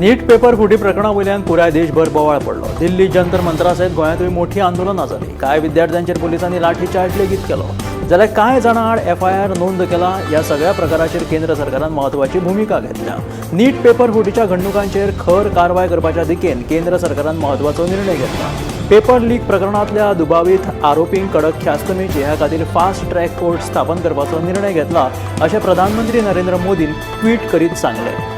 नीट paper फुटी प्रकरणा वयल्यान पुराय देशभर बोवाळ पडलो। दिल्ली जंतर मंतरा सयत गोंयांतूय मोठी आंदोलनां जाली। कांय विद्यार्थ्यांचेर पुलिसांनी लाठीचार्ज लेगीत केलो, जाल्यार कांय जाणां आड FIR नोंद केला। ह्या सगळ्या प्रकाराचेर केंद्र सरकारान महत्वाची भूमिका घेतल्या। नीट पेपर फुटीच्या घडणुकांचेर खर कारवाय करपाच्या दिकेन केंद्र सरकारान महत्वाचो निर्णय घेतला। पेपर लीक प्रकरणांतल्या दुबावीत आरोपींक कडक ख्यास्त मेळची ह्या खातीर फास्ट ट्रॅक कोर्ट स्थापन करपाचो निर्णय घेतला, अशें प्रधानमंत्री नरेंद्र मोदीन ट्वीट करीत सांगलें।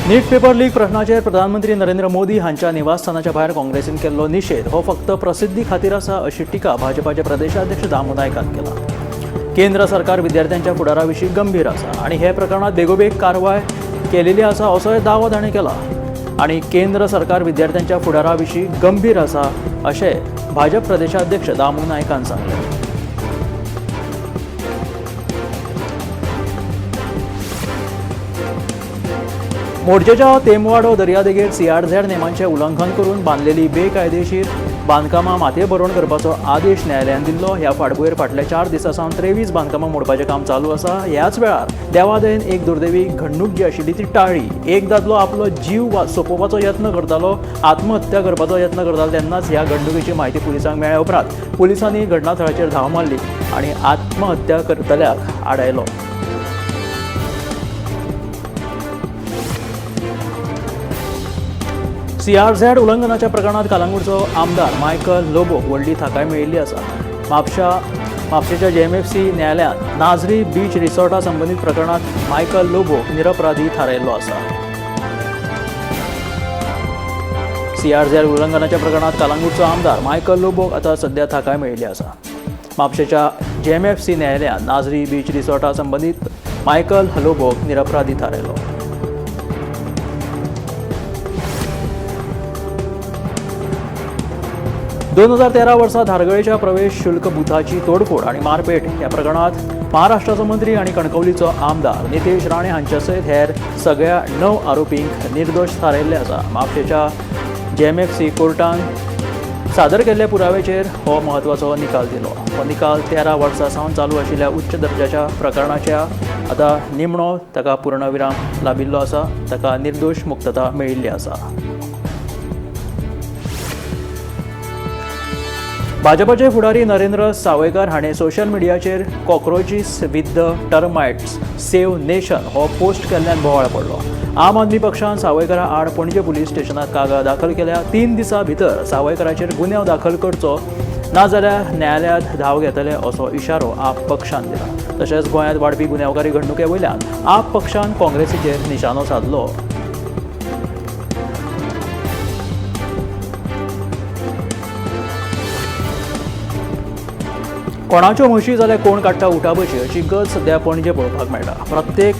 नीट पेपर लीक प्रश्नाचेर प्रधानमंत्री नरेंद्र मोदी हांच्या निवासस्थानाच्या भायर काँग्रेसीन केल्लो निशेध हो फक्त प्रसिद्धी खातीर आसा, अशी टिका भाजपाचे प्रदेशाध्यक्ष दामू नायकान केला। केंद्र सरकार विद्यार्थ्यांच्या फुडाराविशीं गंभीर आसा आनी हे प्रकरणात बेगोबेग कारवाय केलेली आसा, असोय दावो ताणें केला। आनी केंद्र सरकार विद्यार्थ्यांच्या फुडाराविशीं गंभीर आसा अशें भाजप प्रदेशाध्यक्ष दामू नायकान सांगलें। मोर्जेच्या तेमवाडो दर्यादेगेर CRZ नेमांचें उल्लंघन करून बांदलेली बेकायदेशीर बांदकामां मातये भरून करपाचो आदेश न्यायालयान दिल्लो। ह्या फाटभुंयेर फाटल्या 4 दिसां सावन 23 बांदकामां मोडपाचें काम चालू आसा। ह्याच वेळार देवादयेन एक दुर्दैवी घडणूक जी आशिल्ली ती टाळ्ळी। एक दादलो आपलो जीव सोंपोवपाचो यत्न करतालो, आत्महत्या करपाचो यत्न करतालो, तेन्नाच ह्या घडणुकेची म्हायती पुलिसांक मेळ्ळ्या उपरांत पुलिसांनी घटनास्थळाचेर धांव मारली आनी आत्महत्या करतल्याक आडायलो। CRZ उल्लंघनाच्या प्रकरणात कलंगूटचो आमदार मायकल लोबोक व्हडली थाकाय मेळिल्ली आसा। म्हापशेच्या JMFC न्यायालयान नाझरी बीच रिसॉर्टा संबंदीत प्रकरणात मायकल लोबोक निरपराधी थारायल्लो आसा। CRZ उल्लंघनाच्या प्रकरणात कलंगूटचो आमदार मायकल लोबोक आतां सध्या थाकाय मेळिल्ली आसा। म्हापशेच्या JMFC न्यायालयान नाझरी बीच रिसॉर्टा संबंदीत मायकल लोबोक निरपराधी थारायलो। 2013 वर्सा धारगळेच्या प्रवेश शुल्क बुथाची तोडफोड आणि मारपेट ह्या प्रकरणात महाराष्ट्राचो मंत्री आणि कणकवलीचो आमदार नितेश राणे हांचे सयत हेर सगळ्या 9 आरोपींक निर्दोष थारायल्ले आसा। म्हापशेच्या JMFC कोर्टान सादर केल्ल्या पुराव्याचेर हो महत्वाचो निकाल दिलो। हो निकाल 13 वर्सां सावन चालू आशिल्ल्या उच्च दर्जाच्या प्रकरणाच्या आतां निमणो ताका पूर्णविराम लाभिल्लो आसा। ताका निर्दोष मुक्तता मेळिल्ली आसा। भाजपाचे फुडारी नरेंद्र सावयकार हाणें सोशल मिडियाचेर cockroaches with the termites save nation हो पोस्ट केल्ल्यान बोवाळ पडलो। आम आदमी पक्षान सावयकारा आड पणजे पुलीस स्टेशनात कागाळ दाखल केल्या। 3 दिसां भितर सावयकाराचेर गुन्यांव दाखल करचो नाजाल्यार न्यायालयांत धांव घेतले असो इशारो आप पक्षान दिला। तशेंच गोंयांत वाडपी गुन्यांवकारी घडणुके वयल्यान आप पक्षान काँग्रेसीचेर निशाणो साधलो। कोणाच्यो म्हशी जाल्यार कोण काडटा उठाबशी अशी गज सध्या पणजे पळोवपाक मेळटा। प्रत्येक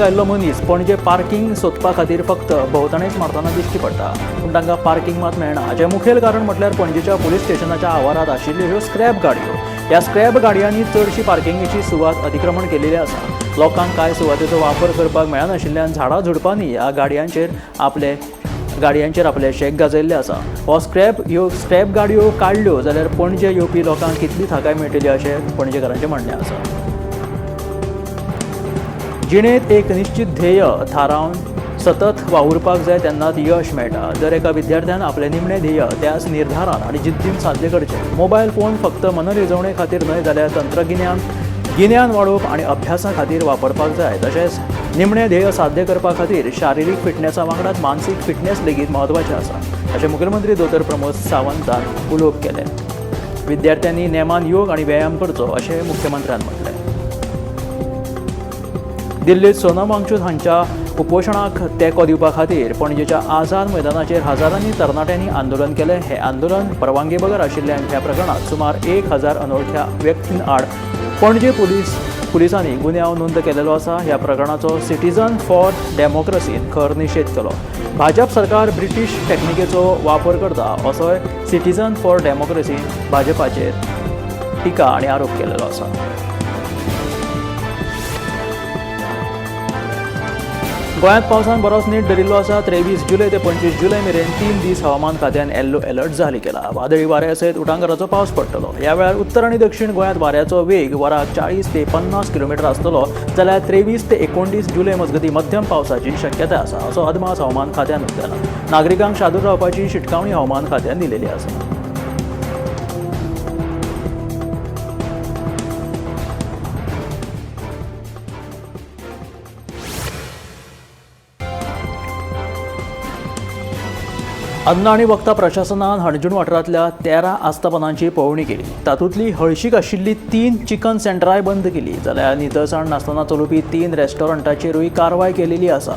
आयिल्लो मनीस पणजे पार्किंग सोदपा खातीर फक्त भोंवतणेच मारतना दिश्टी पडटा, पूण तांकां पार्किंग मात मेळना। हाचें मुखेल कारण म्हटल्यार पणजेच्या पुलीस स्टेशनाच्या आवारांत आशिल्ल्यो ह्यो स्क्रॅप गाडयो। ह्या स्क्रॅप गाडयांनी चडशी पार्किंगेची सुवात अतिक्रमण केलेली आसा। लोकांक कांय सुवातेचो वापर करपाक मेळनाशिल्ल्यान झाडां झुडपांनी ह्या गाडयांचेर आपले शेक गाजयल्ले आसा। हो स्क्रॅप गाडयो काडल्यो जाल्यार पणजे येवपी लोकांक कितली थाकाय मेळटली अशें पणजेकारांचें म्हणणें आसा। जिणेंत एक निश्चित ध्येय थारावन सतत वावुरपाक जाय तेन्नाच यश मेळटा। दर एका विद्यार्थ्यान आपलें निमणें ध्येय त्याच निर्धारान आनी जिद्दीन साध्य करचें। मोबायल फोन फक्त मनरिजवणे खातीर न्हय जाल्यार गिन्यान वाडोवप आनी अभ्यासा खातीर वापरपाक जाय। तशेंच निमणें ध्येय साध्य करपा खातीर शारिरीक फिटनेसा वांगडाच मानसीक फिटनेस लेगीत म्हत्वाचें आसा, अशें मुखेलमंत्री दोतोर प्रमोद सावंतान उलोवप केलें। विद्यार्थ्यांनी नेमान योग आनी व्यायाम करचो अशें मुख्यमंत्र्यान म्हटलें। दिल्लीत सोनम वांगचूक हांच्या उपोशणाक तेंको दिवपा खातीर पणजेच्या आझाद मैदानाचेर हजारांनी तरणाट्यांनी आंदोलन केलें। हे आंदोलन परवानगी बगर आशिल्ल्यान ह्या प्रकरणात सुमार 1000 अनवळख्या व्यक्तीं आड पणजे पुलिसांनी गुन्यांव नोंद केलेलो आसा। ह्या प्रकरणाचो सिटीजन फॉर डेमोक्रेसीन खर निशेध केलो। भाजप सरकार ब्रिटीश टॅक्निकेचो वापर करता असोय सिटीजन फॉर डेमोक्रेसीन भाजपाचेर टिका आनी आरोप केलेलो आसा। गोंयांत पावसान बरोच नीट धरिल्लो आसा. 23 जुलय ते 25 जुलय मेरेन 3 दीस हवामान खात्यान येल्लो अलर्ट जारी केला. वादळी वाऱ्या सयत उटंगाराचो पावस पडटलो. ह्या वेळार उत्तर आनी दक्षिण गोंयांत वाऱ्याचो वेग वराक 40 ते 50 किलोमीटर आसतलो जाल्यार 23 ते 29 जुलय मजगती मध्यम पावसाची शक्यताय आसा असो अदमास हवामान खात्यान उक्तायला. नागरिकांक शादूर रावपाची शिटकावणी हवामान खात्यान दिलेली आसा. अन्न आणि वखदा प्रशासनान हणजूण वाठारांतल्या 13 आस्थापनांची पळोवणी केली. तातूंतली हळशीक आशिल्ली 3 चिकन सेंटराय बंद केली जाल्यार नितळसाण नासतना चलोवपी 3 रेस्टॉरंटांचेरूय कारवाय केलेली आसा.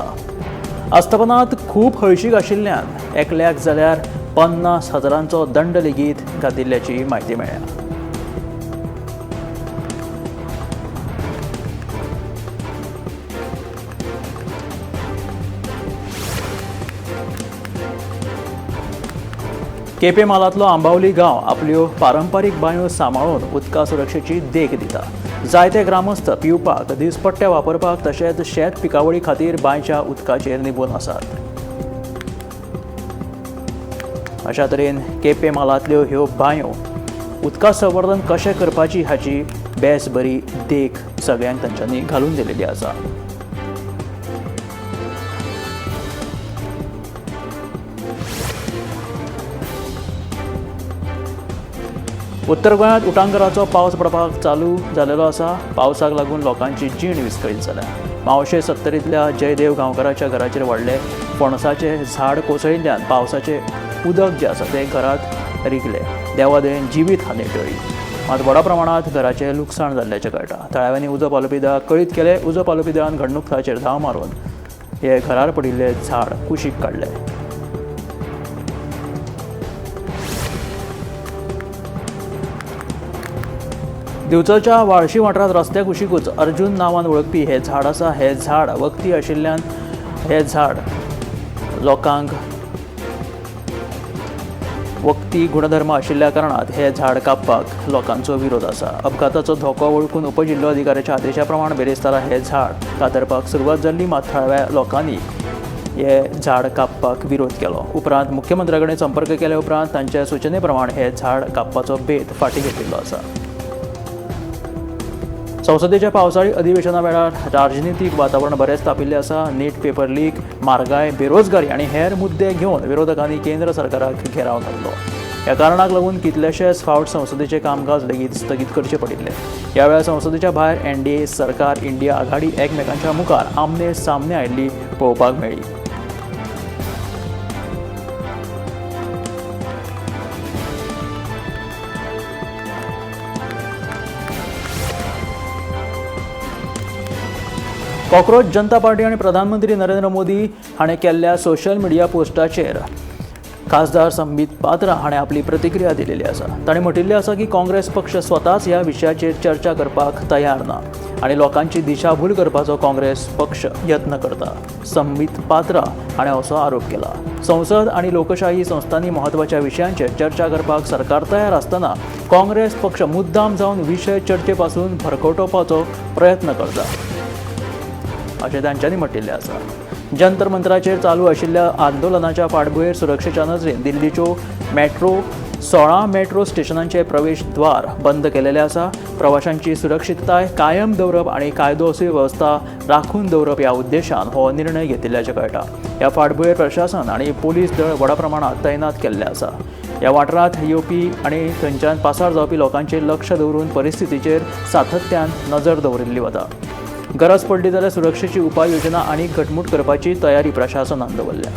आस्थापनांत खूब हळशीक आशिल्ल्यान एकल्याक जाल्यार 50,000चो दंड लेगीत घातिल्ल्याची म्हायती मेळ्ळ्या. केपें मालांतलो आंबावली गांव आपल्यो पारंपारीक बांयो सांबाळून उदका सुरक्षेची देख दिता. जायते ग्रामस्थ पिवपाक, दिसपट्टे वापरपाक तशेंच शेत पिकावळी खातीर बांयच्या उदकाचेर निंबून आसात. अशा तरेन केपें मालांतल्यो ह्यो बांयो उदका संवर्धन कशें करपाची हाची बेस बरी देख सगळ्यांक तांच्यांनी घालून दिलेली आसा. उत्तर गोंयांत उटंगाराचो पावस पडपाक चालू जालेलो आसा. पावसाक लागून लोकांची जीण विस्कळीत जाल्या. मावशे सत्तरींतल्या जयदेव गांवकाराच्या घराचेर व्हडले पणसाचे झाड कोसळिल्ल्यान पावसाचें उदक जें आसा तें घरांत रिगलें. देवादयेन जिवीत हानी टळ्ळी. मात व्हडा प्रमाणांत घराचें लुकसाण जाल्ल्याचें कळटा. थळाव्यांनी उजो पालोवपी दळाक कळीत केलें. उजो पालोवपी दळान घडणूक थळाचेर धांव मारून हे घरार पडिल्ले झाड कुशीक काडले. दिवचलच्या वाळशी वाठारांत रस्त्या कुशीकूच अर्जून नांवान वळखपी हें झाड आसा. हें झाड वखदी आशिल्ल्यान हें झाड लोकांक वखदी गुणधर्म आशिल्ल्या कारणात हें झाड कापपाक लोकांचो विरोध आसा. अपघाताचो धोको वळखून उपजिल्लो अधिकाऱ्याच्या आदेशा प्रमाण बेरेस्तारा हें झाड कातरपाक सुरवात जाल्ली. मात थळाव्या लोकांनी हें झाड कापपाक विरोध केलो. उपरांत मुख्यमंत्र्या कडेन संपर्क केले उपरांत तांच्या सुचने प्रमाण हें झाड कापपाचो बेत फाटीं घेतिल्लो आसा. संसदेच्या पावसाळी अधिवेशना वेळार राजनितीक वातावरण बरेंच तापिल्लें आसा. नीट पेपर लीक, म्हारगाय, बेरोजगारी आनी हेर मुद्दे घेवन विरोधकांनी केंद्र सरकाराक घेराव घातलो. ह्या कारणाक लागून कितलेशेच फावट संसदेचे कामकाज लेगीत स्थगीत करचे पडिल्ले. ह्या वेळार संसदेच्या भायर एनडीए सरकार, इंडिया आघाडी एकमेकांच्या मुखार आमने सामने आयिल्ली पळोवपाक मेळ्ळी. कॉक्रोच जनता पार्टी आणि प्रधानमंत्री नरेंद्र मोदी हाणें केल्ल्या सोशल मिडिया पोस्टाचेर खासदार संबीत पात्रा हाणें आपली प्रतिक्रिया दिलेली आसा. ताणें म्हटिल्लें आसा की काँग्रेस पक्ष स्वताच ह्या विशयाचेर चर्चा करपाक तयार ना आनी लोकांची दिशाभूल करपाचो काँग्रेस पक्ष यत्न करता. संबीत पात्रा हाणें असो आरोप केला. संसद आनी लोकशाही संस्थांनी म्हत्वाच्या विशयांचेर चर्चा करपाक सरकार तयार आसतना काँग्रेस पक्ष मुद्दाम जावन विशय चर्चे पासून भरकटोवपाचो प्रयत्न करता अशें तांच्यांनी म्हटिल्लें आसा. जंतर मंतराचेर चालू आशिल्ल्या आंदोलनाच्या फाटभुंयेर सुरक्षेच्या नजरेन दिल्लीच्यो 16 मेट्रो स्टेशनांचे प्रवेश द्वार बंद केलेले आसा. प्रवाशांची सुरक्षीतताय कायम दवरप आनी कायदो सुवेवस्था राखून दवरप ह्या उद्देशान हो निर्णय घेतिल्ल्याचें कळटा. ह्या फाटभुंयेर प्रशासन आनी पुलीस दळ व्हडा प्रमाणांत तैनात केल्ले आसा. ह्या वाठारांत येवपी आनी थंयच्यान पासार जावपी लोकांचेर लक्ष दवरून परिस्थितीचेर सातत्यान नजर दवरिल्ली वता. गरज पडली जाल्यार सुरक्षेची उपाय योजना आनीक घटमूट करपाची तयारी प्रशासनान दवरल्या.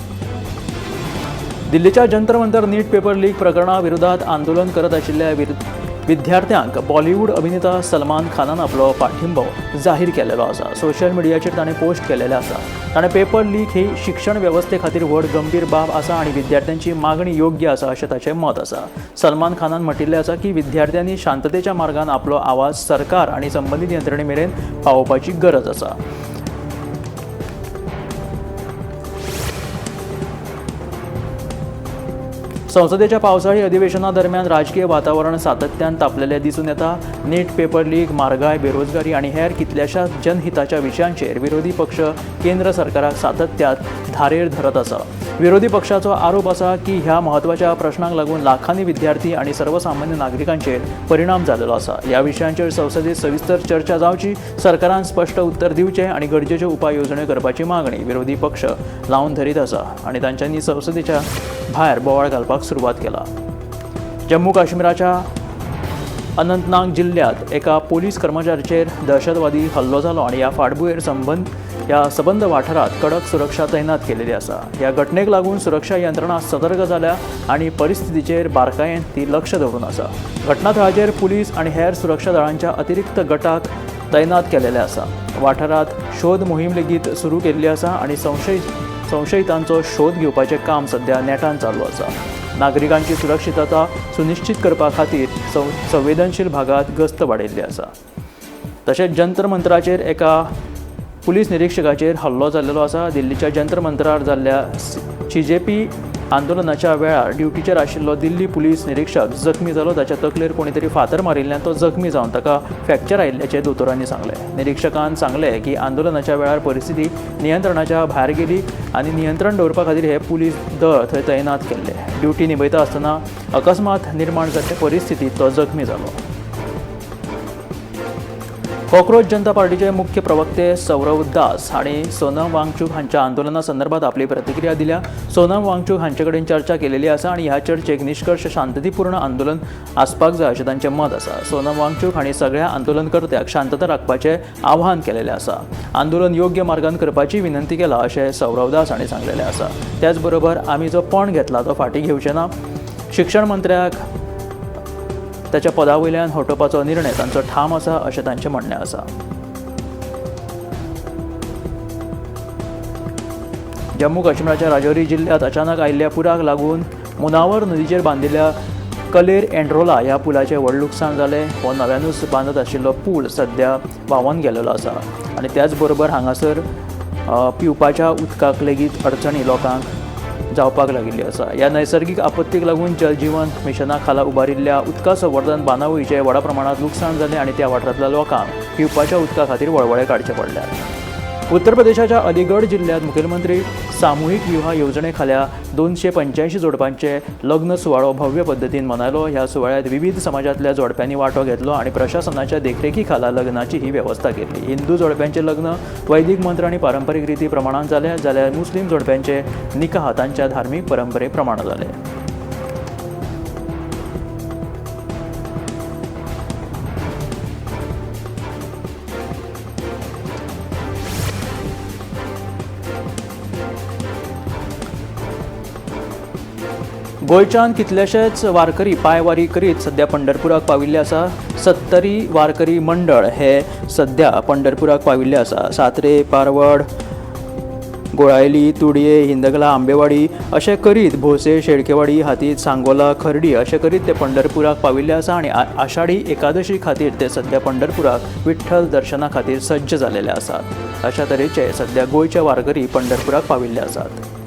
दिल्लीच्या जंतर मंतर नीट पेपर लीक प्रकरणा विरोधात आंदोलन करत आशिल्ल्या विद्यार्थ्यांक बॉलिवूड अभिनेता सलमान खानान आपलो पाठिंबो जाहीर केलेलो आसा. सोशल मिडियाचेर ताणें पोस्ट केलेलें आसा. ताणें पेपर लीक ही शिक्षण वेवस्थे खातीर व्हड गंभीर बाब आसा आनी विद्यार्थ्यांची मागणी योग्य आसा अशें ताचें मत आसा. सलमान खानान म्हटिल्लें आसा की विद्यार्थ्यांनी शांततेच्या मार्गान आपलो आवाज सरकार आनी संबंदीत यंत्रणे मेरेन पावोवपाची गरज आसा. संसदेच्या पावसाळी अधिवेशनादरम्यान राजकीय वातावरण सातत्यान तापलेले दिसून येता. नीट पेपर लीक, म्हारगाय, बेरोजगारी आणि हेर कितल्याशाच जनहिताच्या विशयांचेर विरोधी पक्ष केंद्र सरकाराक सातत्यात धारेर धरत आसा. विरोधी पक्षाचो आरोप आसा की ह्या महत्वाच्या प्रश्नांक लागून लाखांनी विद्यार्थी आणि सर्वसामान्य नागरिकांचेर परिणाम जाल्लो आसा. ह्या विशयांचेर संसदेत सविस्तर चर्चा जावची, सरकारान स्पष्ट उत्तर दिवचें आणि गरजेच्यो उपाय येवजण्यो करपाची मागणी विरोधी पक्ष लावन धरीत आसा आणि तांच्यांनी संसदेच्या भायर बोवाळ घालपाक सुरवात केला. जम्मू काश्मीराच्या अनंतनाग जिल्ह्यात एका पोलीस कर्मचाऱ्याचेर दहशतवादी हल्लो जालो आणि ह्या फाटभुंयेर सबंद वाठारात कडक सुरक्षा तैनात केलेली आसा. ह्या घटनेक लागून सुरक्षा यंत्रणा सतर्क जाल्या आणि परिस्थितीचेर बारकायेन ती लक्ष दवरून आसा. घटनाथळाचेर पुलीस आणि हेर सुरक्षा दळांच्या अतिरिक्त गटाक तैनात केलेले आसा. वाठारात शोध मोहीम लेगीत सुरू केल्ली आसा आणि संशयितांचो शोध घेवपाचें काम सध्या नेटान चालू आसा. नागरिकांची सुरक्षितता सुनिश्चित करपा खातीर संवेदनशील भागात गस्त वाडयल्ली आसा. तशेंच जंतर मंतराचेर एका पुलीस निरीक्षकाचेर हल्लो जाल्लो आसा. दिल्लीच्या जंतर मंतरार जाल्ल्या CJP आंदोलनाच्या वेळार ड्युटीचेर आशिल्लो दिल्ली पुलीस निरीक्षक जखमी जालो. ताच्या तकलेर कोणी तरी फातर मारिल्ल्यान तो जखमी जावन ताका फ्रॅक्चर आयिल्ल्याचें दोतोरांनी सांगलें. निरीक्षकान सांगलें की आंदोलनाच्या वेळार परिस्थिती नियंत्रणाच्या भायर गेली आणि नियंत्रण दवरपा खातीर हे पुलीस दळ थंय तैनात केल्ले. ड्युटी निभयता आसतना अकस्मात निर्माण जाल्ले परिस्थितीत तो जखमी जालो. कॉक्रोच जनता पार्टीचे मुख्य प्रवक्ते सौरव दास हांणी सोनम वांगचूक हांच्या आंदोलना संदर्भात आपली प्रतिक्रिया दिल्या. सोनम वांगचूक हांचे कडेन चर्चा केलेली आसा आणि ह्या चर्चेक निश्कर्श शांततापूर्ण आंदोलन आसपाक जाय अशें तांचें मत आसा. सोनम वांगचूक हांणी सगळ्या आंदोलनकर्त्यांक शांतता राखपाचें आवाहन केलेलें आसा. आंदोलन योग्य मार्गान करपाची विनंती केला अशें सौरव दास हांणी सांगलेलें आसा. त्याच बरोबर आमी जो पण घेतला तो फाटीं घेवचे ना. शिक्षण मंत्र्याक त्याच्या पदावयल्यान हटोवपाचो निर्णय तांचो ठाम आसा अशें तांचें म्हणणें आसा. जम्मू काश्मीराच्या राजौरी जिल्ह्यात अचानक आयिल्ल्या पुराक लागून मुनावर नदीचेर बांदिल्ल्या कलेर एंड्रोला ह्या पुलाचें व्हड लुकसाण जालें. हो नव्यानूच बांदत आशिल्लो पूल सध्या व्हांवून गेलेलो आसा आणि त्याच बरोबर हांगासर पिवपाच्या उदकाक लेगीत अडचणी लोकांक जावपाक लागिल्ली आसा. ह्या नैसर्गिक आपत्तीक लागून जल जीवन मिशना खाला उबारिल्ल्या उदका संवर्धन बांदावळीचें व्हडा प्रमाणात लुकसाण जालें आणि त्या वाठारांतल्या लोकांक पिवपाच्या उदका खातीर वळवळे काडचे पडल्यात. उत्तर प्रदेशाच्या अलीगढ जिल्ह्यात मुखेलमंत्री सामुहीक विवाह येवजणे खाला 285 जोडप्यांचे लग्न सुवाळो भव्य पद्दतीन मनयलो. ह्या सुवाळ्यात विविध समाजातल्या जोडप्यांनी वांटो घेतलो आणि प्रशासनाच्या देखरेखी खाला लग्नाची ही वेवस्था केली. हिंदू जोडप्यांचे लग्न वैदिक मंत्र आणि पारंपरीक रिती प्रमाणात जाले, जाल्यार मुस्लिम जोडप्यांचे निकाह तांच्या धार्मीक परंपरे प्रमाण जाले. गोंयच्यान कितलेशेच वारकरी पांयवारी करीत सध्या पंढरपुराक पाविल्ले आसा. 70 वारकरी मंडळ हे सध्या पंढरपुराक पाविल्ले आसा. सात्रे, पारवड, गोळायली, तुडये, हिंदगला, आंबेवाडी अशें करीत भोसे, शेळकेवाडी, हातीत, सांगोला, खर्डी अशें करीत ते पंढरपुराक पाविल्ले आसा आणि आषाढी एकादशी खातीर ते सध्या पंढरपुराक विठ्ठल दर्शना खातीर सज्ज जालेले आसात. अशा तरेचे सध्या गोंयचे वारकरी पंढरपुराक पाविल्ले आसात.